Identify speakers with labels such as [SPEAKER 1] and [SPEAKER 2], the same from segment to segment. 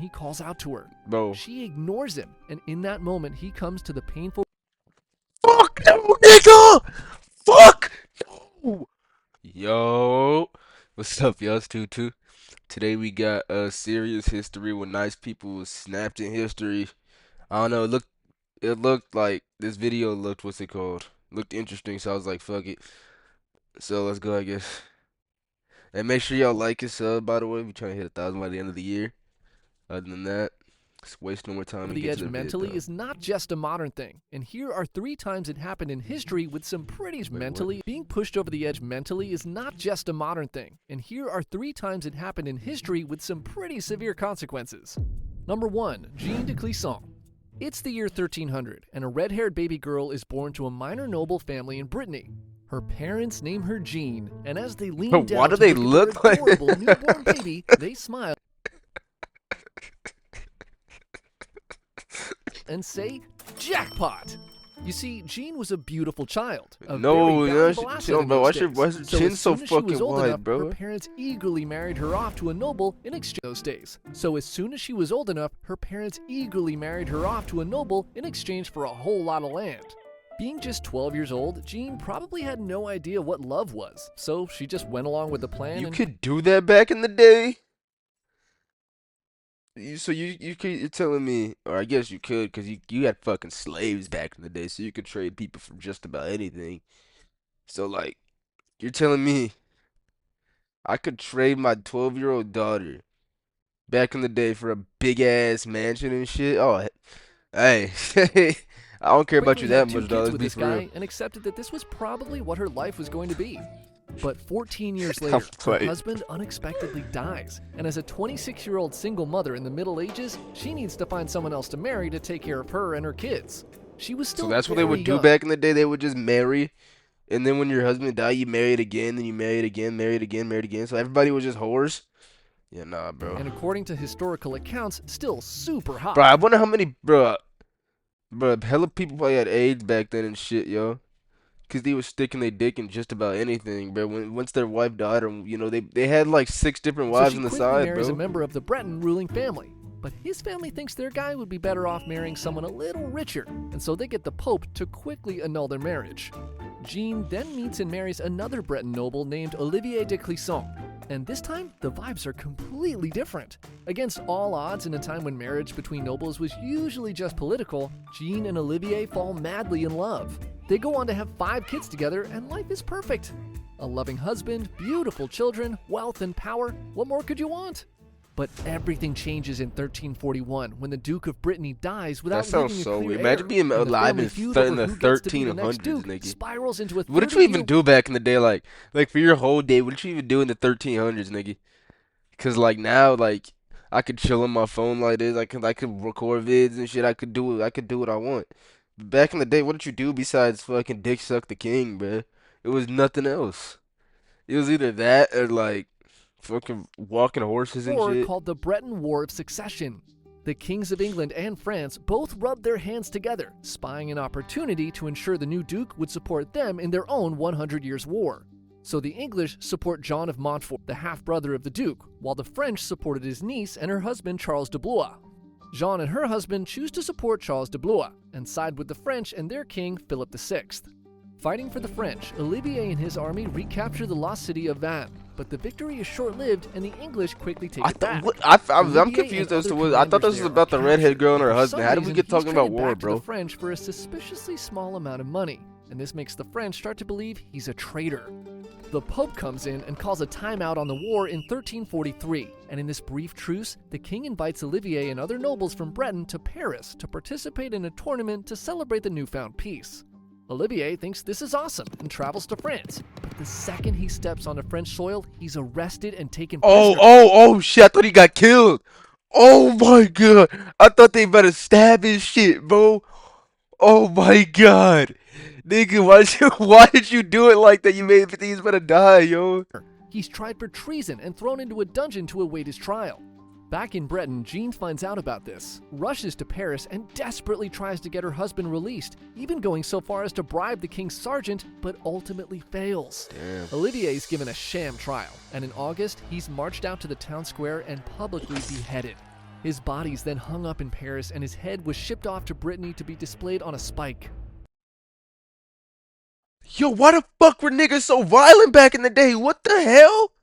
[SPEAKER 1] he calls out to her.
[SPEAKER 2] Bro.
[SPEAKER 1] She ignores him, and in that moment, he comes to the painful.
[SPEAKER 2] Fuck no, nigga! Fuck no! Yo, what's up, y'all? It's Tutu. Today we got a serious history with nice people snapped in history. I don't know. It looked like this video looked what's it called? Looked interesting, so I was like, fuck it. So let's go, I guess. And make sure y'all like and sub. By the way, we trying to hit 1,000 by the end of the year. Other than that, let's waste no more time and
[SPEAKER 1] the
[SPEAKER 2] get
[SPEAKER 1] edge
[SPEAKER 2] to the vid,
[SPEAKER 1] mentally
[SPEAKER 2] though.
[SPEAKER 1] is not just a modern thing, and here are 3 times it happened in history with some pretty mentally. Being pushed over the edge mentally is not just a modern thing, and here are 3 times it happened in history with some pretty severe consequences. Number 1, Jeanne de Clisson. It's the year 1300, and a red-haired baby girl is born to a minor noble family in Brittany. Her parents name her Jeanne, and as they lean down
[SPEAKER 2] Why do
[SPEAKER 1] to
[SPEAKER 2] they
[SPEAKER 1] look
[SPEAKER 2] look
[SPEAKER 1] at their
[SPEAKER 2] like-
[SPEAKER 1] adorable newborn baby, they smile and say, "Jackpot!" You see, Jeanne was a beautiful child. A
[SPEAKER 2] No,
[SPEAKER 1] very
[SPEAKER 2] yeah,
[SPEAKER 1] valuable
[SPEAKER 2] she-
[SPEAKER 1] asset
[SPEAKER 2] chill,
[SPEAKER 1] in
[SPEAKER 2] bro.
[SPEAKER 1] those
[SPEAKER 2] Why's
[SPEAKER 1] days.
[SPEAKER 2] her
[SPEAKER 1] So
[SPEAKER 2] chin
[SPEAKER 1] as
[SPEAKER 2] so
[SPEAKER 1] soon as she was
[SPEAKER 2] fucking
[SPEAKER 1] old
[SPEAKER 2] wide,
[SPEAKER 1] enough,
[SPEAKER 2] bro?
[SPEAKER 1] Her parents eagerly married her off to a noble in exchange those days. So as soon as she was old enough, her parents eagerly married her off to a noble in exchange for a whole lot of land. Being just 12 years old, Jeanne probably had no idea what love was, so she just went along with the plan.
[SPEAKER 2] You
[SPEAKER 1] and
[SPEAKER 2] could do that back in the day? You're telling me, or I guess you could, because you had fucking slaves back in the day, so you could trade people for just about anything. So, like, you're telling me I could trade my 12-year-old daughter back in the day for a big-ass mansion and shit? Oh, hey, I don't care about you
[SPEAKER 1] quickly had
[SPEAKER 2] that
[SPEAKER 1] 2
[SPEAKER 2] much, dog.
[SPEAKER 1] kids
[SPEAKER 2] Let's
[SPEAKER 1] with
[SPEAKER 2] be
[SPEAKER 1] this
[SPEAKER 2] for real.
[SPEAKER 1] guy and accepted that this was probably what her life was going to be. But 14 years
[SPEAKER 2] I'm
[SPEAKER 1] later, her
[SPEAKER 2] playing.
[SPEAKER 1] husband unexpectedly dies, and as a 26-year-old single mother in the Middle Ages, she needs to find someone else to marry to take care of her and her kids. She was still
[SPEAKER 2] So that's what they would
[SPEAKER 1] very
[SPEAKER 2] do
[SPEAKER 1] young.
[SPEAKER 2] back in the day. They would just marry, and then when your husband died, you married again, then you married again, married again, married again. So everybody was just whores. Yeah, nah, bro.
[SPEAKER 1] And according to historical accounts, still super hot.
[SPEAKER 2] Bro, I wonder how many, bro, hella people probably had AIDS back then and shit, yo. Cause they was sticking their dick in just about anything, bro. Once their wife died, or they had like 6 different
[SPEAKER 1] So
[SPEAKER 2] wives
[SPEAKER 1] she
[SPEAKER 2] on the
[SPEAKER 1] quickly
[SPEAKER 2] side,
[SPEAKER 1] marries a
[SPEAKER 2] bro.
[SPEAKER 1] member of the Breton ruling family. But his family thinks their guy would be better off marrying someone a little richer, and so they get the Pope to quickly annul their marriage. Jeanne then meets and marries another Breton noble named Olivier de Clisson. And this time, the vibes are completely different. Against all odds, in a time when marriage between nobles was usually just political, Jeanne and Olivier fall madly in love. They go on to have 5 kids together, and life is perfect. A loving husband, beautiful children, wealth and power. What more could you want? But everything changes in 1341 when the Duke of Brittany dies without
[SPEAKER 2] That sounds
[SPEAKER 1] leaving a
[SPEAKER 2] so
[SPEAKER 1] clear
[SPEAKER 2] weird.
[SPEAKER 1] heir,
[SPEAKER 2] Imagine being
[SPEAKER 1] and the
[SPEAKER 2] alive
[SPEAKER 1] family
[SPEAKER 2] in
[SPEAKER 1] feud
[SPEAKER 2] the
[SPEAKER 1] over who gets to be the next
[SPEAKER 2] 1300s,
[SPEAKER 1] Duke
[SPEAKER 2] nigga.
[SPEAKER 1] spirals into a
[SPEAKER 2] What did you even
[SPEAKER 1] 30-year
[SPEAKER 2] do back in the day, like for your whole day? What did you even do in the 1300s, nigga? Cause like now, like I could chill on my phone like this. I could record vids and shit. I could do what I want. But back in the day, what did you do besides fucking dick suck the king, bruh? It was nothing else. It was either that or like fucking walking horses and
[SPEAKER 1] war
[SPEAKER 2] shit.
[SPEAKER 1] called the Breton War of Succession. The kings of England and France both rubbed their hands together, spying an opportunity to ensure the new duke would support them in their own 100 Years' War. So the English support John of Montfort, the half-brother of the duke, while the French supported his niece and her husband Charles de Blois. Jeanne and her husband choose to support Charles de Blois and side with the French and their king Philip VI. Fighting for the French, Olivier and his army recapture the lost city of Vannes, but the victory is short-lived and the English quickly take it back.
[SPEAKER 2] I'm
[SPEAKER 1] Olivier
[SPEAKER 2] confused
[SPEAKER 1] and
[SPEAKER 2] as to
[SPEAKER 1] other
[SPEAKER 2] what. I thought
[SPEAKER 1] commanders
[SPEAKER 2] this was
[SPEAKER 1] there
[SPEAKER 2] about
[SPEAKER 1] are
[SPEAKER 2] the redhead
[SPEAKER 1] captured,
[SPEAKER 2] girl and her
[SPEAKER 1] but for
[SPEAKER 2] husband.
[SPEAKER 1] some
[SPEAKER 2] How did we
[SPEAKER 1] reason,
[SPEAKER 2] get
[SPEAKER 1] he's
[SPEAKER 2] talking about
[SPEAKER 1] traded
[SPEAKER 2] war,
[SPEAKER 1] back to
[SPEAKER 2] bro?
[SPEAKER 1] the French for a suspiciously small amount of money, and this makes the French start to believe he's a traitor. The Pope comes in and calls a timeout on the war in 1343, and in this brief truce, the king invites Olivier and other nobles from Breton to Paris to participate in a tournament to celebrate the newfound peace. Olivier thinks this is awesome and travels to France, but the second he steps onto French soil, he's arrested and taken prisoner.
[SPEAKER 2] Oh shit! I thought he got killed. Oh my god! I thought they better stab his shit, bro. Oh my god, nigga, why did you do it like that? You made me think he's gonna die, yo.
[SPEAKER 1] He's tried for treason and thrown into a dungeon to await his trial. Back in Breton, Jeanne finds out about this, rushes to Paris, and desperately tries to get her husband released, even going so far as to bribe the king's sergeant, but ultimately fails.
[SPEAKER 2] Damn.
[SPEAKER 1] Olivier's given a sham trial, and in August, he's marched out to the town square and publicly beheaded. His body's then hung up in Paris and his head was shipped off to Brittany to be displayed on a spike.
[SPEAKER 2] Yo, why the fuck were niggas so violent back in the day? What the hell?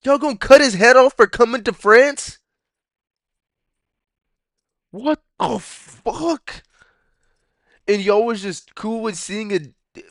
[SPEAKER 2] Y'all gonna cut his head off for coming to France? What the fuck? And y'all was just cool with seeing a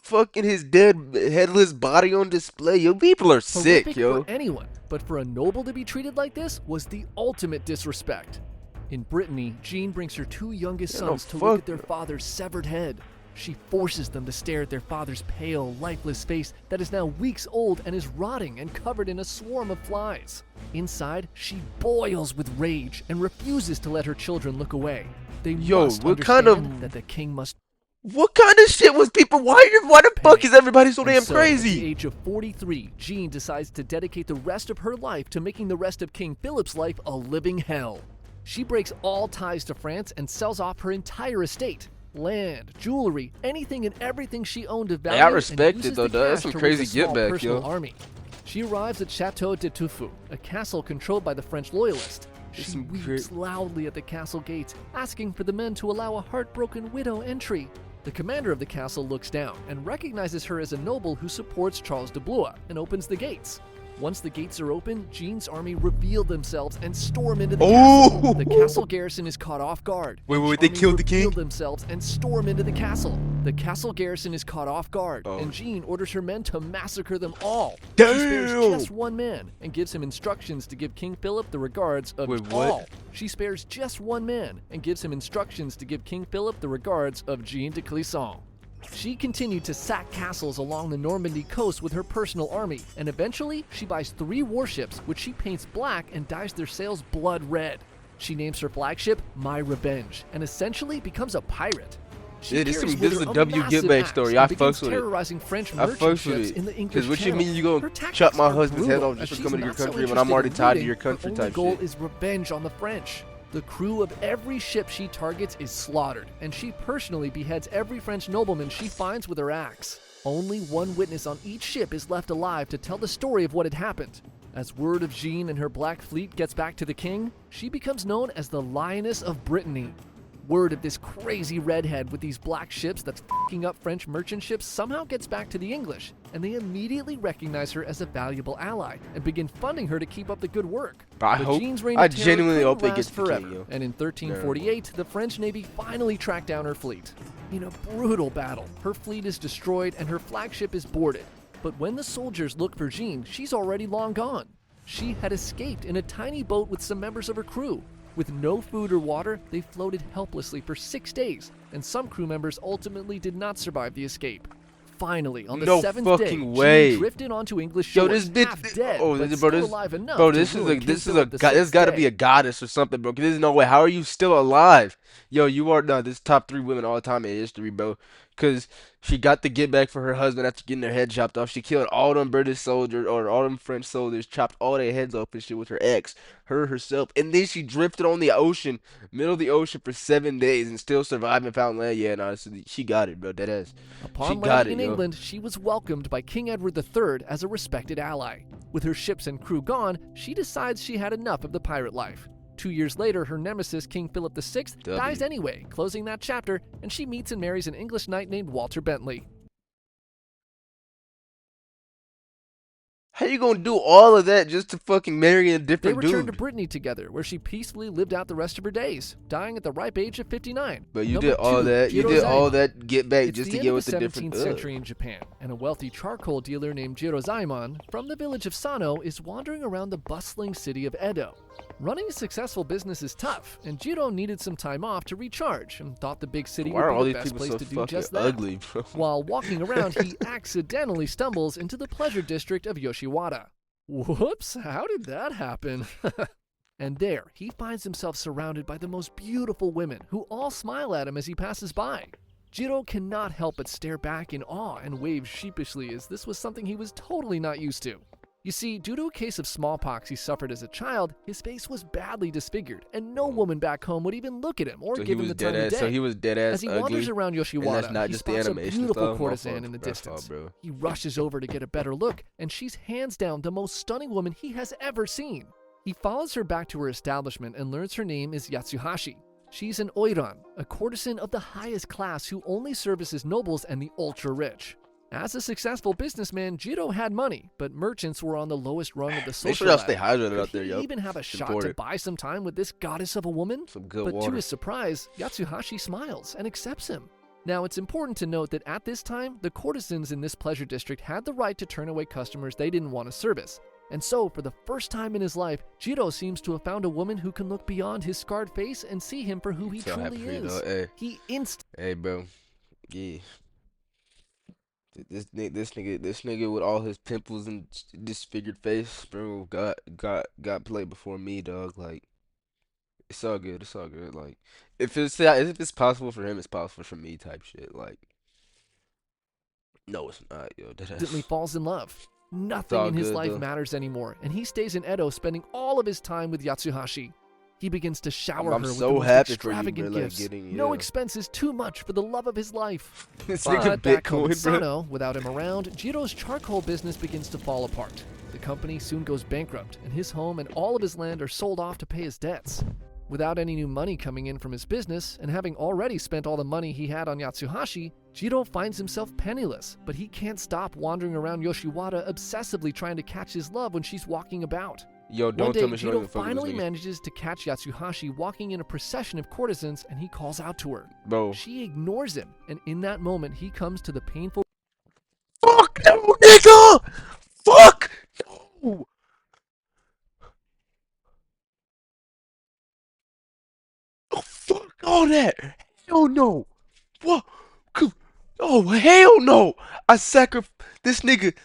[SPEAKER 2] fucking his dead headless body on display? Yo, people are sick,
[SPEAKER 1] Horrific
[SPEAKER 2] yo.
[SPEAKER 1] for anyone, but for a noble to be treated like this was the ultimate disrespect. In Brittany, Jean brings her two youngest
[SPEAKER 2] Yeah, no,
[SPEAKER 1] sons to look
[SPEAKER 2] fuck
[SPEAKER 1] at their
[SPEAKER 2] no.
[SPEAKER 1] father's severed head. She forces them to stare at their father's pale, lifeless face that is now weeks old and is rotting and covered in a swarm of flies. Inside, she boils with rage and refuses to let her children look away. They
[SPEAKER 2] Yo,
[SPEAKER 1] must
[SPEAKER 2] what kind
[SPEAKER 1] understand
[SPEAKER 2] of-
[SPEAKER 1] that the king must
[SPEAKER 2] What kind of shit was people? Why the fuck is everybody so
[SPEAKER 1] And
[SPEAKER 2] damn
[SPEAKER 1] so, At the
[SPEAKER 2] crazy?
[SPEAKER 1] age of 43, Jean decides to dedicate the rest of her life to making the rest of King Philip's life a living hell. She breaks all ties to France and sells off her entire estate. Land, jewelry, anything and everything she owned of value.
[SPEAKER 2] Hey, I respect
[SPEAKER 1] and
[SPEAKER 2] it,
[SPEAKER 1] uses
[SPEAKER 2] though,
[SPEAKER 1] the
[SPEAKER 2] dog. That's
[SPEAKER 1] cash
[SPEAKER 2] some
[SPEAKER 1] to raise
[SPEAKER 2] crazy
[SPEAKER 1] a small
[SPEAKER 2] get back,
[SPEAKER 1] personal
[SPEAKER 2] yo.
[SPEAKER 1] army. She arrives at Chateau de Tufu, a castle controlled by the French loyalists.
[SPEAKER 2] That's
[SPEAKER 1] She
[SPEAKER 2] some
[SPEAKER 1] weeps loudly at the castle gates, asking for the men to allow a heartbroken widow entry. The commander of the castle looks down and recognizes her as a noble who supports Charles de Blois and opens the gates. Once the gates are open, Jean's army reveal themselves and storm into the castle.
[SPEAKER 2] Oh!
[SPEAKER 1] The castle garrison is caught off guard.
[SPEAKER 2] Wait,
[SPEAKER 1] and
[SPEAKER 2] wait, they
[SPEAKER 1] Charmy
[SPEAKER 2] killed the
[SPEAKER 1] reveal
[SPEAKER 2] king?
[SPEAKER 1] themselves and storm into the castle. The castle garrison is caught off guard,
[SPEAKER 2] Oh.
[SPEAKER 1] and Jean orders her men to massacre them all. She spares
[SPEAKER 2] Damn!
[SPEAKER 1] just one man and gives him instructions to give King Philip the regards of
[SPEAKER 2] Wait, what?
[SPEAKER 1] all. She spares just one man and gives him instructions to give King Philip the regards of Jean de Clisson. She continued to sack castles along the Normandy coast with her personal army, and eventually she buys 3 warships, which she paints black and dyes their sails blood red. She names her flagship My Revenge, and essentially becomes a pirate. She
[SPEAKER 2] Yeah, this
[SPEAKER 1] carries
[SPEAKER 2] is
[SPEAKER 1] with
[SPEAKER 2] a
[SPEAKER 1] her
[SPEAKER 2] W
[SPEAKER 1] massive
[SPEAKER 2] get back
[SPEAKER 1] axe
[SPEAKER 2] story.
[SPEAKER 1] and
[SPEAKER 2] I
[SPEAKER 1] begins
[SPEAKER 2] fucks with it.
[SPEAKER 1] terrorizing French
[SPEAKER 2] I
[SPEAKER 1] merchant
[SPEAKER 2] fucks with
[SPEAKER 1] ships
[SPEAKER 2] it.
[SPEAKER 1] in the English
[SPEAKER 2] Cause what you
[SPEAKER 1] Channel.
[SPEAKER 2] mean you gonna
[SPEAKER 1] Her tactics
[SPEAKER 2] chop my
[SPEAKER 1] are
[SPEAKER 2] husband's head
[SPEAKER 1] brutal,
[SPEAKER 2] off just
[SPEAKER 1] as
[SPEAKER 2] for coming to
[SPEAKER 1] she's
[SPEAKER 2] your
[SPEAKER 1] not so
[SPEAKER 2] country when I'm
[SPEAKER 1] interested
[SPEAKER 2] already
[SPEAKER 1] in
[SPEAKER 2] tied to
[SPEAKER 1] looting.
[SPEAKER 2] your
[SPEAKER 1] Her
[SPEAKER 2] country
[SPEAKER 1] only
[SPEAKER 2] type
[SPEAKER 1] goal
[SPEAKER 2] shit?
[SPEAKER 1] is revenge on the French. The crew of every ship she targets is slaughtered, and she personally beheads every French nobleman she finds with her axe. Only one witness on each ship is left alive to tell the story of what had happened. As word of Jean and her Black Fleet gets back to the king, she becomes known as the Lioness of Brittany. Word of this crazy redhead with these black ships that's f***ing up French merchant ships somehow gets back to the English, and they immediately recognize her as a valuable ally and begin funding her to keep up the good work.
[SPEAKER 2] I
[SPEAKER 1] But
[SPEAKER 2] hope-
[SPEAKER 1] Jean's reign
[SPEAKER 2] I
[SPEAKER 1] of terror
[SPEAKER 2] genuinely
[SPEAKER 1] couldn't
[SPEAKER 2] hope they get
[SPEAKER 1] last
[SPEAKER 2] to the king,
[SPEAKER 1] forever,
[SPEAKER 2] yo.
[SPEAKER 1] and in 1348, the French Navy finally tracked down her fleet. In a brutal battle, her fleet is destroyed and her flagship is boarded. But when the soldiers look for Jean, she's already long gone. She had escaped in a tiny boat with some members of her crew. With no food or water, they floated helplessly for 6 days, and some crew members ultimately did not survive the escape. Finally, on the
[SPEAKER 2] No
[SPEAKER 1] 7th
[SPEAKER 2] fucking
[SPEAKER 1] day,
[SPEAKER 2] way.
[SPEAKER 1] Jean drifted onto English
[SPEAKER 2] Yo,
[SPEAKER 1] shores,
[SPEAKER 2] this
[SPEAKER 1] half
[SPEAKER 2] bitch.
[SPEAKER 1] dead,
[SPEAKER 2] Oh,
[SPEAKER 1] but
[SPEAKER 2] bro,
[SPEAKER 1] still
[SPEAKER 2] this,
[SPEAKER 1] alive enough
[SPEAKER 2] bro,
[SPEAKER 1] to
[SPEAKER 2] this is
[SPEAKER 1] ruin
[SPEAKER 2] a
[SPEAKER 1] King
[SPEAKER 2] this is a
[SPEAKER 1] Philip the
[SPEAKER 2] god. This
[SPEAKER 1] Sixth's
[SPEAKER 2] got to
[SPEAKER 1] day.
[SPEAKER 2] be a goddess or something, bro. 'Cause there's no way. How are you still alive? Yo, you are no. This top 3 women all time in history, bro. Cause she got to get back for her husband after getting their head chopped off. She killed all them British soldiers or all them French soldiers, chopped all their heads off and shit with her ex, her herself, and then she drifted on the ocean, middle of the ocean for 7 days and still survived and found land. Yeah, no, she got it, bro. That ass.
[SPEAKER 1] Upon
[SPEAKER 2] She got
[SPEAKER 1] landing
[SPEAKER 2] it,
[SPEAKER 1] in
[SPEAKER 2] yo.
[SPEAKER 1] England, she was welcomed by King Edward III as a respected ally. With her ships and crew gone, she decides she had enough of the pirate life. 2 years later, her nemesis, King Philip VI, dies anyway, closing that chapter, and she meets and marries an English knight named Walter Bentley.
[SPEAKER 2] How you gonna do all of that just to fucking marry a
[SPEAKER 1] They
[SPEAKER 2] different
[SPEAKER 1] returned to
[SPEAKER 2] dude?
[SPEAKER 1] Brittany together, where she peacefully lived out the rest of her days, dying at the ripe age of 59.
[SPEAKER 2] But you
[SPEAKER 1] Number
[SPEAKER 2] did all
[SPEAKER 1] 2,
[SPEAKER 2] that. You
[SPEAKER 1] Jiro
[SPEAKER 2] did all
[SPEAKER 1] Zaimon.
[SPEAKER 2] that get back
[SPEAKER 1] It's
[SPEAKER 2] just
[SPEAKER 1] the
[SPEAKER 2] to
[SPEAKER 1] end
[SPEAKER 2] get
[SPEAKER 1] of
[SPEAKER 2] with
[SPEAKER 1] the
[SPEAKER 2] the
[SPEAKER 1] 17th
[SPEAKER 2] different.
[SPEAKER 1] century in Japan, and a wealthy charcoal dealer named Jiro Zaimon from the village of Sano is wandering around the bustling city of Edo. Running a successful business is tough, and Jiro needed some time off to recharge and thought the big city
[SPEAKER 2] Why are all
[SPEAKER 1] would be
[SPEAKER 2] these
[SPEAKER 1] the best
[SPEAKER 2] people
[SPEAKER 1] place
[SPEAKER 2] so
[SPEAKER 1] to do
[SPEAKER 2] fucking
[SPEAKER 1] just that.
[SPEAKER 2] ugly, bro?
[SPEAKER 1] While walking around, he accidentally stumbles into the pleasure district of Yoshiwara. Whoops, how did that happen? And there, he finds himself surrounded by the most beautiful women who all smile at him as he passes by. Jiro cannot help but stare back in awe and wave sheepishly as this was something he was totally not used to. You see, due to a case of smallpox he suffered as a child, his face was badly disfigured, and no woman back home would even look at him or
[SPEAKER 2] So he
[SPEAKER 1] give him
[SPEAKER 2] was
[SPEAKER 1] the time
[SPEAKER 2] dead
[SPEAKER 1] of
[SPEAKER 2] ass.
[SPEAKER 1] day.
[SPEAKER 2] So he was dead
[SPEAKER 1] As
[SPEAKER 2] ass
[SPEAKER 1] he
[SPEAKER 2] ugly.
[SPEAKER 1] wanders around
[SPEAKER 2] And that's
[SPEAKER 1] Yoshiwara,
[SPEAKER 2] not
[SPEAKER 1] he
[SPEAKER 2] just the
[SPEAKER 1] spots a
[SPEAKER 2] animation
[SPEAKER 1] beautiful
[SPEAKER 2] style. My
[SPEAKER 1] courtesan
[SPEAKER 2] fault.
[SPEAKER 1] in the
[SPEAKER 2] My fault,
[SPEAKER 1] distance.
[SPEAKER 2] bro.
[SPEAKER 1] He rushes over to get a better look, and she's hands down the most stunning woman he has ever seen. He follows her back to her establishment and learns her name is Yatsuhashi. She's an oiran, a courtesan of the highest class who only services nobles and the ultra-rich. As a successful businessman, Jiro had money, but merchants were on the lowest rung of the
[SPEAKER 2] Make
[SPEAKER 1] social
[SPEAKER 2] sure y'all
[SPEAKER 1] ladder.
[SPEAKER 2] stay hydrated
[SPEAKER 1] Could
[SPEAKER 2] out there,
[SPEAKER 1] he
[SPEAKER 2] yo.
[SPEAKER 1] even have a
[SPEAKER 2] It's
[SPEAKER 1] shot
[SPEAKER 2] important.
[SPEAKER 1] to buy some time with this goddess of a woman?
[SPEAKER 2] Some good
[SPEAKER 1] But
[SPEAKER 2] water.
[SPEAKER 1] to his surprise, Yatsuhashi smiles and accepts him. Now, it's important to note that at this time, the courtesans in this pleasure district had the right to turn away customers they didn't want to service. And so, for the first time in his life, Jiro seems to have found a woman who can look beyond his scarred face and see him for who he
[SPEAKER 2] So happy
[SPEAKER 1] truly
[SPEAKER 2] for you,
[SPEAKER 1] is.
[SPEAKER 2] dog. Hey.
[SPEAKER 1] He
[SPEAKER 2] Hey, bro. Yeah. This nigga with all his pimples and disfigured face, bro, got played before me, dog. Like, it's all good. It's all good. Like, if it's possible for him, it's possible for me, type shit. Like, no, it's not, yo.
[SPEAKER 1] instantly falls in love. Nothing
[SPEAKER 2] all
[SPEAKER 1] in his
[SPEAKER 2] good,
[SPEAKER 1] life
[SPEAKER 2] though.
[SPEAKER 1] matters anymore, and he stays in Edo spending all of his time with Yatsuhashi. He begins to shower
[SPEAKER 2] I'm
[SPEAKER 1] her with
[SPEAKER 2] so
[SPEAKER 1] the most
[SPEAKER 2] happy for you,
[SPEAKER 1] extravagant
[SPEAKER 2] bro, like,
[SPEAKER 1] gifts.
[SPEAKER 2] getting,
[SPEAKER 1] No
[SPEAKER 2] yeah.
[SPEAKER 1] expenses too much for the love of his life.
[SPEAKER 2] This
[SPEAKER 1] But
[SPEAKER 2] nigga
[SPEAKER 1] back home in
[SPEAKER 2] Bitcoin, bro.
[SPEAKER 1] Sano, without him around, Jiro's charcoal business begins to fall apart. The company soon goes bankrupt, and his home and all of his land are sold off to pay his debts. Without any new money coming in from his business, and having already spent all the money he had on Yatsuhashi, Jiro finds himself penniless, but he can't stop wandering around Yoshiwara obsessively trying to catch his love when she's walking about.
[SPEAKER 2] Yo,
[SPEAKER 1] One
[SPEAKER 2] don't
[SPEAKER 1] day,
[SPEAKER 2] tell me she don't
[SPEAKER 1] Jiro
[SPEAKER 2] even fuck with this
[SPEAKER 1] finally
[SPEAKER 2] nigga.
[SPEAKER 1] manages to catch Yatsuhashi walking in a procession of courtesans, and he calls out to her.
[SPEAKER 2] Bro.
[SPEAKER 1] She ignores him, and in that moment, he comes to the painful
[SPEAKER 2] Fuck no, nigga! Fuck no! Oh, fuck all that! Hell no! What? Oh, hell no! This nigga.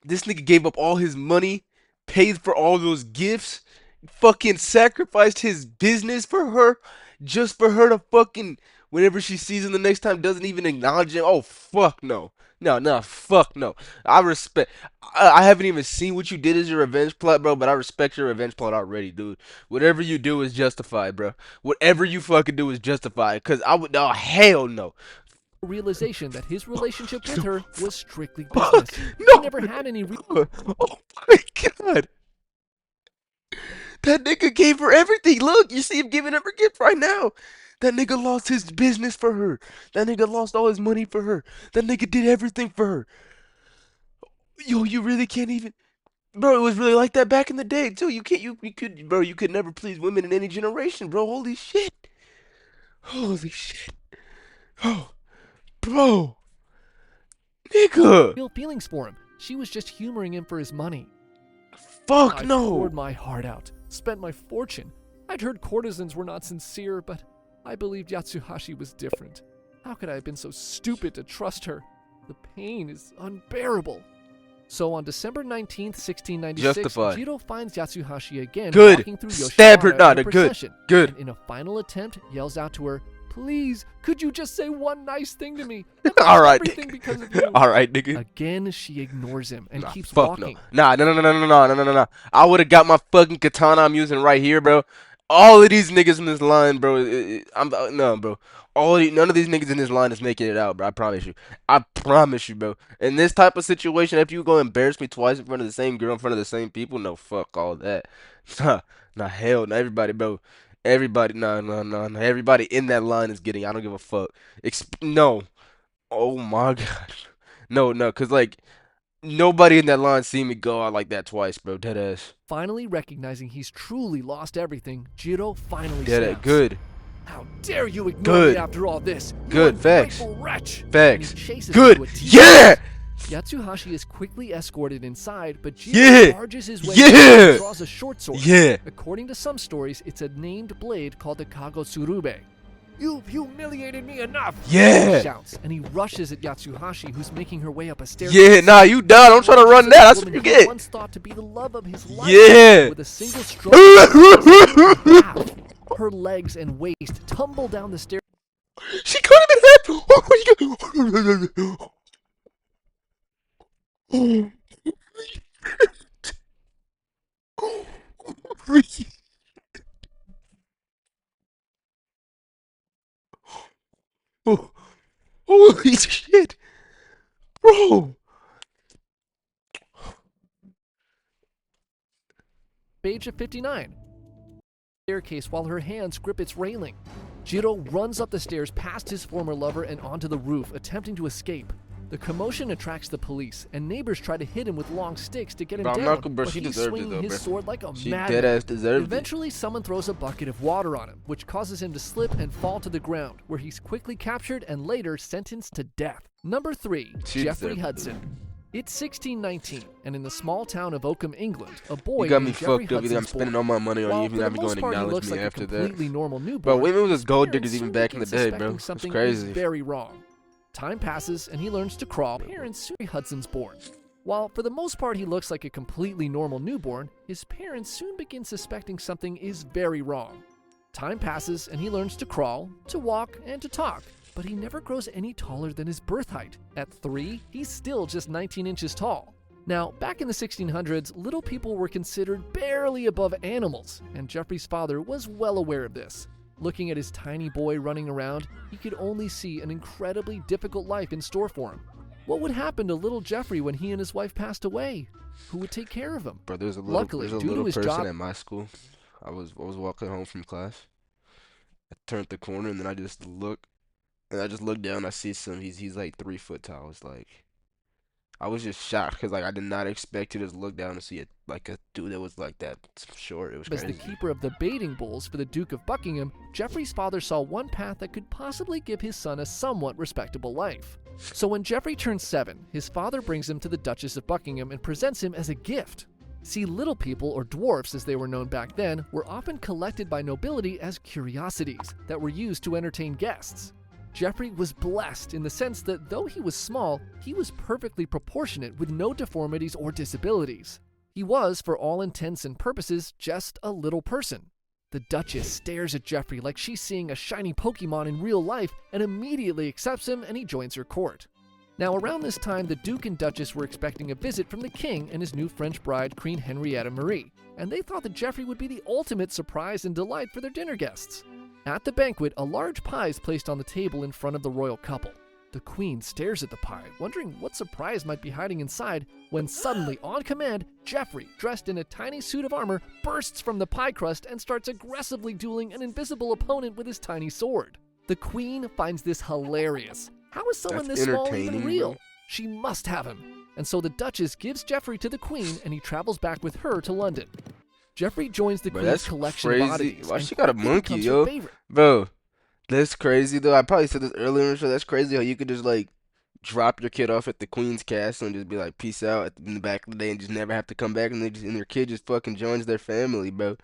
[SPEAKER 2] This nigga gave up all his money, paid for all those gifts, fucking sacrificed his business for her, just for her to fucking, whenever she sees him the next time, doesn't even acknowledge him. Oh, fuck no. No, fuck no. I haven't even seen what you did as your revenge plot, bro, but I respect your revenge plot already, dude. Whatever you do is justified, bro. Whatever you fucking do is justified, because oh, hell no.
[SPEAKER 1] realization that his relationship with her was strictly
[SPEAKER 2] Fuck,
[SPEAKER 1] business.
[SPEAKER 2] no.
[SPEAKER 1] He never had any
[SPEAKER 2] Oh my god. That nigga gave her everything. Look, you see him giving her a gift right now. That nigga lost his business for her. That nigga lost all his money for her. That nigga did everything for her. Yo, you really can't even. Bro, it was really like that back in the day too. You could never please women in any generation, bro. Holy shit. Holy shit. Oh, bro. Nigga.
[SPEAKER 1] real feelings for him. She was just humoring him for his money.
[SPEAKER 2] Fuck
[SPEAKER 1] I
[SPEAKER 2] no.
[SPEAKER 1] poured my heart out, spent my fortune. I'd heard courtesans were not sincere, but I believed Yatsuhashi was different. How could I have been so stupid to trust her? The pain is unbearable. So on December 19th, 1696,
[SPEAKER 2] Justified.
[SPEAKER 1] Jiro finds Yatsuhashi again
[SPEAKER 2] Good.
[SPEAKER 1] walking through
[SPEAKER 2] Stab her,
[SPEAKER 1] Yoshiwara
[SPEAKER 2] nah,
[SPEAKER 1] in a
[SPEAKER 2] good,
[SPEAKER 1] procession,
[SPEAKER 2] good.
[SPEAKER 1] and in a final attempt yells out to her, "Please, could you just say one nice thing to me?
[SPEAKER 2] All right,
[SPEAKER 1] Everything
[SPEAKER 2] nigga.
[SPEAKER 1] because of you."
[SPEAKER 2] All right, nigga.
[SPEAKER 1] Again, she ignores him and
[SPEAKER 2] Nah,
[SPEAKER 1] keeps
[SPEAKER 2] fuck
[SPEAKER 1] walking.
[SPEAKER 2] no. No. I would have got my fucking katana I'm using right here, bro. All of these niggas in this line, bro. No, bro. None of these niggas in this line is making it out, bro. I promise you. I promise you, bro. In this type of situation, if you go embarrass me twice in front of the same girl, in front of the same people, no, fuck all that. Nah, hell, no. Everybody, bro. Everybody, no. Everybody in that line is getting. I don't give a fuck. No. Oh my god. No, cause like nobody in that line seen me go out like that twice, bro. Deadass.
[SPEAKER 1] Finally recognizing he's truly lost everything, Jiro finally
[SPEAKER 2] Deadass.
[SPEAKER 1] snaps.
[SPEAKER 2] Good.
[SPEAKER 1] How dare you ignore
[SPEAKER 2] Good.
[SPEAKER 1] me after all this? You
[SPEAKER 2] Good. Facts.
[SPEAKER 1] ungrateful wretch.
[SPEAKER 2] Facts.
[SPEAKER 1] And he chases
[SPEAKER 2] Good.
[SPEAKER 1] her to a tea
[SPEAKER 2] Yeah.
[SPEAKER 1] house. Yatsuhashi is quickly escorted inside, but Jiro
[SPEAKER 2] Yeah.
[SPEAKER 1] barges his way
[SPEAKER 2] Yeah.
[SPEAKER 1] in and draws a short sword.
[SPEAKER 2] Yeah.
[SPEAKER 1] According to some stories, it's a named blade called the Kagotsurube. "You've humiliated me enough!"
[SPEAKER 2] Yeah.
[SPEAKER 1] He shouts, and he rushes at Yatsuhashi, who's making her way up a staircase.
[SPEAKER 2] Yeah. Nah, you done. I'm trying to run that. That's what
[SPEAKER 1] Woman
[SPEAKER 2] you
[SPEAKER 1] he
[SPEAKER 2] get.
[SPEAKER 1] once thought to be the love of his life.
[SPEAKER 2] Yeah.
[SPEAKER 1] With a single stroke, half, her legs and waist tumble down the stairs.
[SPEAKER 2] She cut him in half. Oh, holy shit, bro.
[SPEAKER 1] age of 59. Staircase while her hands grip its railing. Jiro runs up the stairs past his former lover and onto the roof, attempting to escape. The commotion attracts the police, and neighbors try to hit him with long sticks to get him down,
[SPEAKER 2] bro,
[SPEAKER 1] but
[SPEAKER 2] she
[SPEAKER 1] he's
[SPEAKER 2] deserved it
[SPEAKER 1] swinging
[SPEAKER 2] though,
[SPEAKER 1] his
[SPEAKER 2] bro.
[SPEAKER 1] sword like a
[SPEAKER 2] She
[SPEAKER 1] madman.
[SPEAKER 2] deadass deserved it.
[SPEAKER 1] Eventually, someone throws a bucket of water on him, which causes him to slip and fall to the ground, where he's quickly captured and later sentenced to death. Number 3,
[SPEAKER 2] She
[SPEAKER 1] Jeffrey
[SPEAKER 2] deserved it.
[SPEAKER 1] Hudson. It's 1619, and in the small town of Oakham, England, a boy
[SPEAKER 2] You got me
[SPEAKER 1] named Jeffrey
[SPEAKER 2] fucked up. Either I'm
[SPEAKER 1] Hudson's
[SPEAKER 2] spending
[SPEAKER 1] born.
[SPEAKER 2] all my money on
[SPEAKER 1] While
[SPEAKER 2] you,
[SPEAKER 1] for
[SPEAKER 2] even
[SPEAKER 1] the
[SPEAKER 2] I'm going
[SPEAKER 1] most
[SPEAKER 2] to
[SPEAKER 1] part he
[SPEAKER 2] acknowledge
[SPEAKER 1] looks
[SPEAKER 2] me
[SPEAKER 1] like a
[SPEAKER 2] after that.
[SPEAKER 1] completely normal newborn,
[SPEAKER 2] Bro, women was
[SPEAKER 1] his
[SPEAKER 2] just gold
[SPEAKER 1] parents
[SPEAKER 2] diggers even
[SPEAKER 1] soon
[SPEAKER 2] back in the
[SPEAKER 1] begin
[SPEAKER 2] day,
[SPEAKER 1] suspecting
[SPEAKER 2] bro. It's
[SPEAKER 1] something is
[SPEAKER 2] crazy.
[SPEAKER 1] very wrong. Time passes and he learns to crawl. Parents soon Hudson's born. While for the most part he looks like a completely normal newborn, his parents soon begin suspecting something is very wrong. Time passes and he learns to crawl, to walk, and to talk, but he never grows any taller than his birth height. At 3, he's still just 19 inches tall. Now, back in the 1600s, little people were considered barely above animals, and Jeffrey's father was well aware of this. Looking at his tiny boy running around, he could only see an incredibly difficult life in store for him. What would happen to little Jeffrey when he and his wife passed away? Who would take care of him?
[SPEAKER 2] Bro, there's a
[SPEAKER 1] Luckily,
[SPEAKER 2] little
[SPEAKER 1] due to his
[SPEAKER 2] person
[SPEAKER 1] job-
[SPEAKER 2] at my school. I was walking home from class. I turned the corner and then I just look down. I see he's like 3 foot tall. It's like I was just shocked because like I did not expect to just look down and see a dude that was like that short. It was
[SPEAKER 1] As
[SPEAKER 2] crazy.
[SPEAKER 1] the keeper of the baiting bulls for the Duke of Buckingham, Geoffrey's father saw one path that could possibly give his son a somewhat respectable life. So when Geoffrey turns 7, his father brings him to the Duchess of Buckingham and presents him as a gift. See, little people, or dwarfs as they were known back then, were often collected by nobility as curiosities that were used to entertain guests. Geoffrey was blessed in the sense that though he was small, he was perfectly proportionate with no deformities or disabilities. He was, for all intents and purposes, just a little person. The Duchess stares at Geoffrey like she's seeing a shiny Pokemon in real life and immediately accepts him and he joins her court. Now around this time, the Duke and Duchess were expecting a visit from the King and his new French bride, Queen Henrietta Marie, and they thought that Geoffrey would be the ultimate surprise and delight for their dinner guests. At the banquet, a large pie is placed on the table in front of the royal couple. The Queen stares at the pie, wondering what surprise might be hiding inside, when suddenly, on command, Geoffrey, dressed in a tiny suit of armor, bursts from the pie crust and starts aggressively dueling an invisible opponent with his tiny sword. The Queen finds this hilarious. How is someone
[SPEAKER 2] That's
[SPEAKER 1] this small even
[SPEAKER 2] entertaining,
[SPEAKER 1] real?
[SPEAKER 2] bro.
[SPEAKER 1] She must have him. And so the Duchess gives Geoffrey to the Queen and he travels back with her to London. Geoffrey joins the
[SPEAKER 2] Bro,
[SPEAKER 1] Queen's
[SPEAKER 2] that's
[SPEAKER 1] collection
[SPEAKER 2] crazy.
[SPEAKER 1] of oddities.
[SPEAKER 2] Why
[SPEAKER 1] and
[SPEAKER 2] she got a
[SPEAKER 1] quickly
[SPEAKER 2] monkey,
[SPEAKER 1] becomes her
[SPEAKER 2] yo?
[SPEAKER 1] favorite.
[SPEAKER 2] Bro, that's crazy though. I probably said this earlier in the show. That's crazy how you could just like drop your kid off at the Queen's castle and just be like, peace out in the back of the day and just never have to come back and your kid just fucking joins their family, bro.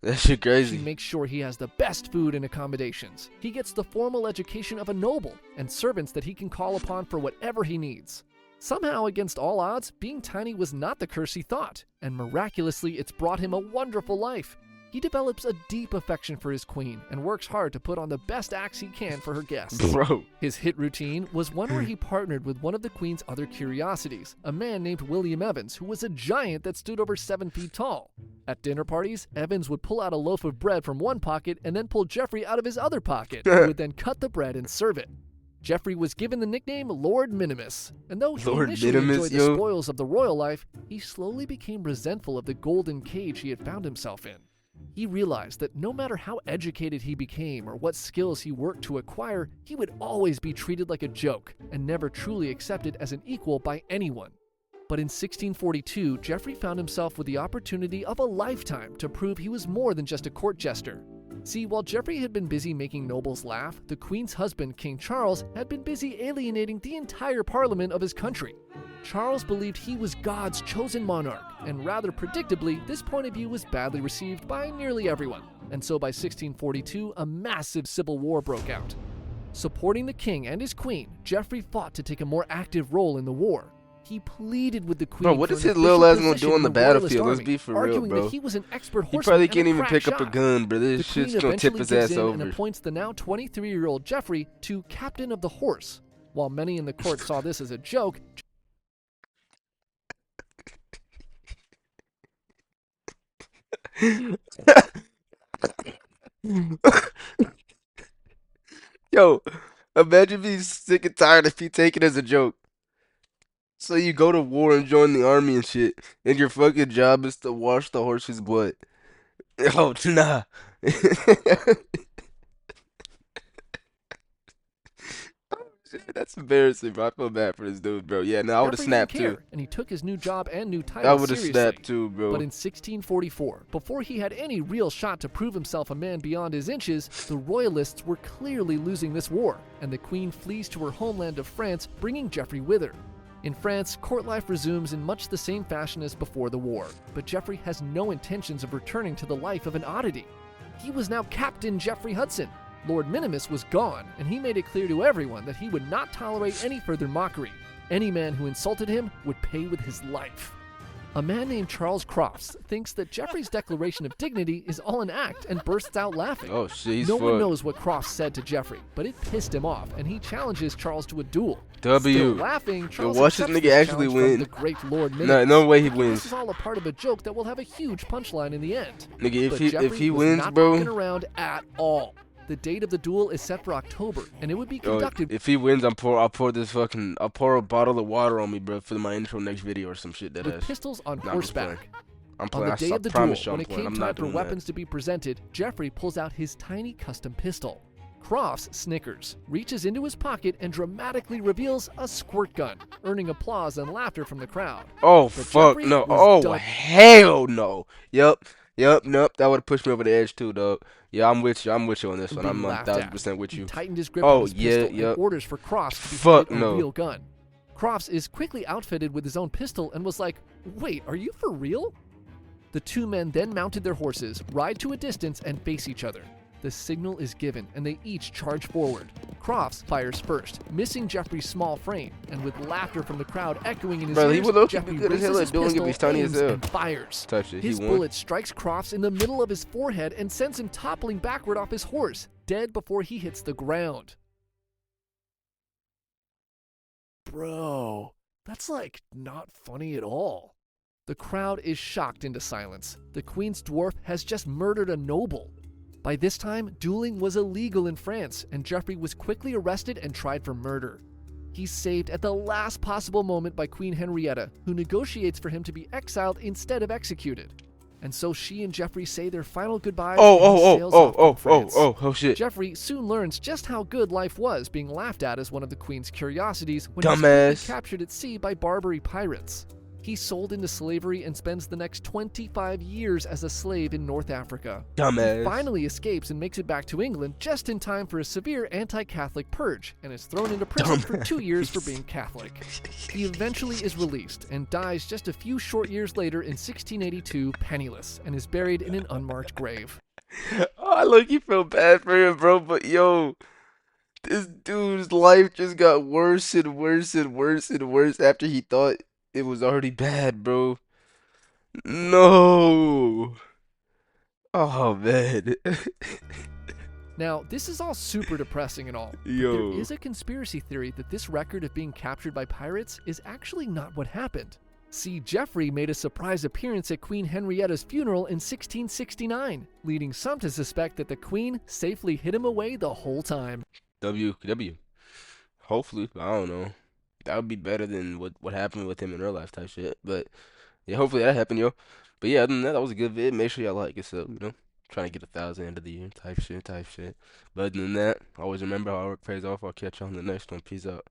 [SPEAKER 2] That shit
[SPEAKER 1] She
[SPEAKER 2] crazy.
[SPEAKER 1] makes sure he has the best food and accommodations. He gets the formal education of a noble and servants that he can call upon for whatever he needs. Somehow, against all odds, being tiny was not the curse he thought, and miraculously it's brought him a wonderful life. He develops a deep affection for his queen and works hard to put on the best acts he can for her guests.
[SPEAKER 2] Bro.
[SPEAKER 1] His hit routine was one where he partnered with one of the Queen's other curiosities, a man named William Evans, who was a giant that stood over 7 feet tall. At dinner parties, Evans would pull out a loaf of bread from one pocket and then pull Geoffrey out of his other pocket, who would then cut the bread and serve it. Geoffrey was given the nickname Lord Minimus, and though he
[SPEAKER 2] Lord
[SPEAKER 1] initially
[SPEAKER 2] Minimus,
[SPEAKER 1] enjoyed the
[SPEAKER 2] yo.
[SPEAKER 1] spoils of the royal life, he slowly became resentful of the golden cage he had found himself in. He realized that no matter how educated he became or what skills he worked to acquire, he would always be treated like a joke and never truly accepted as an equal by anyone. But in 1642, Geoffrey found himself with the opportunity of a lifetime to prove he was more than just a court jester. See, while Geoffrey had been busy making nobles laugh, the Queen's husband, King Charles, had been busy alienating the entire parliament of his country. Charles believed he was God's chosen monarch, and rather predictably, this point of view was badly received by nearly everyone. And so by 1642, a massive civil war broke out. Supporting the king and his queen, Geoffrey fought to take a more active role in the war. He pleaded with the queen.
[SPEAKER 2] Bro, what
[SPEAKER 1] for
[SPEAKER 2] is
[SPEAKER 1] an
[SPEAKER 2] his little
[SPEAKER 1] official
[SPEAKER 2] ass gonna
[SPEAKER 1] position
[SPEAKER 2] do on
[SPEAKER 1] in
[SPEAKER 2] the
[SPEAKER 1] Royalist
[SPEAKER 2] battlefield? Let's
[SPEAKER 1] army,
[SPEAKER 2] be for real,
[SPEAKER 1] arguing
[SPEAKER 2] bro.
[SPEAKER 1] that he was an expert
[SPEAKER 2] He
[SPEAKER 1] horseman
[SPEAKER 2] probably
[SPEAKER 1] and
[SPEAKER 2] can't
[SPEAKER 1] a
[SPEAKER 2] even
[SPEAKER 1] crack
[SPEAKER 2] pick up a
[SPEAKER 1] shot.
[SPEAKER 2] gun, bro.
[SPEAKER 1] The
[SPEAKER 2] This
[SPEAKER 1] queen
[SPEAKER 2] shit's gonna tip
[SPEAKER 1] eventually
[SPEAKER 2] his
[SPEAKER 1] gives
[SPEAKER 2] ass
[SPEAKER 1] in
[SPEAKER 2] over.
[SPEAKER 1] and appoints the now 23-year-old Geoffrey to captain of the horse. While many in the court saw this as a joke,
[SPEAKER 2] Yo, imagine being sick and tired if he take it as a joke. So you go to war and join the army and shit, and your fucking job is to wash the horse's butt. Oh, nah. That's embarrassing, bro. I feel bad for this dude, bro. Yeah, no, I would have
[SPEAKER 1] Jeffrey didn't
[SPEAKER 2] snapped too.
[SPEAKER 1] care, and he took his new job and new
[SPEAKER 2] I
[SPEAKER 1] title
[SPEAKER 2] would have
[SPEAKER 1] seriously.
[SPEAKER 2] snapped too,
[SPEAKER 1] But
[SPEAKER 2] bro.
[SPEAKER 1] in 1644, before he had any real shot to prove himself a man beyond his inches, the royalists were clearly losing this war, and the queen flees to her homeland of France, bringing Geoffrey with her. In France, court life resumes in much the same fashion as before the war, but Geoffrey has no intentions of returning to the life of an oddity. He was now Captain Geoffrey Hudson. Lord Minimus was gone, and he made it clear to everyone that he would not tolerate any further mockery. Any man who insulted him would pay with his life. A man named Charles Crofts thinks that Geoffrey's declaration of dignity is all an act and bursts out laughing.
[SPEAKER 2] Oh shit, he's
[SPEAKER 1] No one
[SPEAKER 2] fucked.
[SPEAKER 1] knows what Crofts said to Geoffrey, but it pissed him off, and he challenges Charles to a duel.
[SPEAKER 2] W.
[SPEAKER 1] Still laughing, Charles
[SPEAKER 2] watch this
[SPEAKER 1] accepts
[SPEAKER 2] nigga
[SPEAKER 1] this
[SPEAKER 2] actually
[SPEAKER 1] challenge from
[SPEAKER 2] win.
[SPEAKER 1] the great Lord Minimus.
[SPEAKER 2] No way he
[SPEAKER 1] This
[SPEAKER 2] wins.
[SPEAKER 1] is all a part of a joke that will have a huge punchline in the end.
[SPEAKER 2] Nigga,
[SPEAKER 1] But
[SPEAKER 2] if
[SPEAKER 1] Geoffrey
[SPEAKER 2] he
[SPEAKER 1] was
[SPEAKER 2] wins,
[SPEAKER 1] not
[SPEAKER 2] bro.
[SPEAKER 1] fucking around at all. The date of the duel is set for October, and it would be conducted
[SPEAKER 2] If he wins, I'll pour a bottle of water on me, bro, for my intro next video or some shit. That
[SPEAKER 1] with
[SPEAKER 2] ass.
[SPEAKER 1] pistols on
[SPEAKER 2] Nah, I'm just playing.
[SPEAKER 1] horseback.
[SPEAKER 2] I'm
[SPEAKER 1] On
[SPEAKER 2] playing.
[SPEAKER 1] the day
[SPEAKER 2] I
[SPEAKER 1] of the duel,
[SPEAKER 2] promise you,
[SPEAKER 1] when
[SPEAKER 2] I'm
[SPEAKER 1] it
[SPEAKER 2] playing.
[SPEAKER 1] came
[SPEAKER 2] I'm
[SPEAKER 1] time
[SPEAKER 2] not
[SPEAKER 1] for
[SPEAKER 2] doing
[SPEAKER 1] weapons to be presented, Geoffrey pulls out his tiny custom pistol. Crofts snickers, reaches into his pocket, and dramatically reveals a squirt gun, earning applause and laughter from the crowd.
[SPEAKER 2] that. Oh
[SPEAKER 1] But
[SPEAKER 2] fuck
[SPEAKER 1] Geoffrey
[SPEAKER 2] no!
[SPEAKER 1] was
[SPEAKER 2] Oh
[SPEAKER 1] done.
[SPEAKER 2] hell no! Nope. That would have pushed me over the edge too, dog. Yeah, I'm with you. I'm with you on this one.
[SPEAKER 1] Being
[SPEAKER 2] I'm
[SPEAKER 1] laughed at.
[SPEAKER 2] 1000% with
[SPEAKER 1] He
[SPEAKER 2] you.
[SPEAKER 1] tightened his grip
[SPEAKER 2] Oh,
[SPEAKER 1] on his
[SPEAKER 2] yeah,
[SPEAKER 1] pistol
[SPEAKER 2] yep.
[SPEAKER 1] and orders for Crofts to be
[SPEAKER 2] Fuck
[SPEAKER 1] fitted
[SPEAKER 2] no.
[SPEAKER 1] a real gun. Crofts is quickly outfitted with his own pistol and was like, "Wait, are you for real?" The two men then mounted their horses, ride to a distance, and face each other. The signal is given, and they each charge forward. Crofts fires first, missing Geoffrey's small frame, and with laughter from the crowd echoing in his
[SPEAKER 2] Bro, he
[SPEAKER 1] ears,
[SPEAKER 2] would low-key
[SPEAKER 1] Geoffrey
[SPEAKER 2] be good as
[SPEAKER 1] raises
[SPEAKER 2] hell at
[SPEAKER 1] his
[SPEAKER 2] dueling if
[SPEAKER 1] pistol,
[SPEAKER 2] he's tiny as
[SPEAKER 1] aims,
[SPEAKER 2] hell.
[SPEAKER 1] and fires.
[SPEAKER 2] Type shit.
[SPEAKER 1] His
[SPEAKER 2] He won.
[SPEAKER 1] bullet strikes Crofts in the middle of his forehead and sends him toppling backward off his horse, dead before he hits the ground. Bro, that's like not funny at all. The crowd is shocked into silence. The Queen's dwarf has just murdered a noble. By this time, dueling was illegal in France, and Geoffrey was quickly arrested and tried for murder. He's saved at the last possible moment by Queen Henrietta, who negotiates for him to be exiled instead of executed. And so she and Geoffrey say their final goodbyes and he sails off from France.
[SPEAKER 2] Oh shit.
[SPEAKER 1] Geoffrey soon learns just how good life was, being laughed at as one of the Queen's curiosities when he's
[SPEAKER 2] Dumbass.
[SPEAKER 1] quickly captured at sea by Barbary pirates. He's sold into slavery and spends the next 25 years as a slave in North Africa. He
[SPEAKER 2] Dumbass.
[SPEAKER 1] finally escapes and makes it back to England just in time for a severe anti-Catholic purge and is thrown into prison for 2 years for being Catholic. He eventually is released and dies just a few short years later in 1682 penniless and is buried in an unmarked grave.
[SPEAKER 2] Oh, I look, you feel bad for him, bro. But yo, this dude's life just got worse and worse and worse and worse after he thought it was already bad, bro. No. Oh man.
[SPEAKER 1] Now, this is all super depressing and all, but there
[SPEAKER 2] Yo.
[SPEAKER 1] is a conspiracy theory that this record of being captured by pirates is actually not what happened. See, Geoffrey made a surprise appearance at Queen Henrietta's funeral in 1669, leading some to suspect that the Queen safely hid him away the whole time.
[SPEAKER 2] W. Hopefully, I don't know. That would be better than what happened with him in real life type shit. But yeah, hopefully that happened, yo. But yeah, other than that, that was a good vid. Make sure y'all like it, so trying to get 1,000 end of the year type shit. But other than that, always remember how our work pays off. I'll catch y'all on the next one. Peace out.